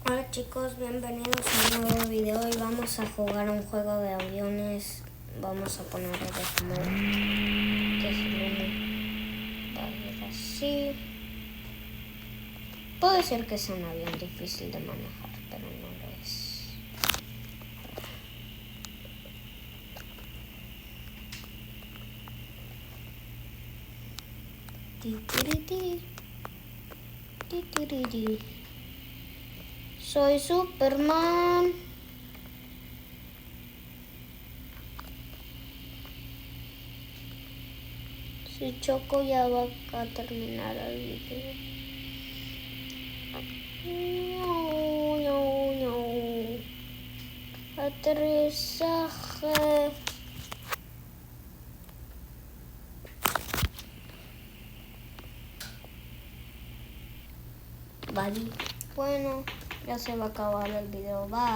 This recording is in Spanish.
Hola chicos, bienvenidos a un nuevo video y vamos a jugar un juego de aviones. Vamos a poner el como que es el uno. Va a ir así. Puede ser que sea un avión difícil de manejar, pero no lo es. Soy Superman. Si choco ya va a terminar el video. No. Aterrizaje. Vale. Bueno, ya se va a acabar el video. Bye.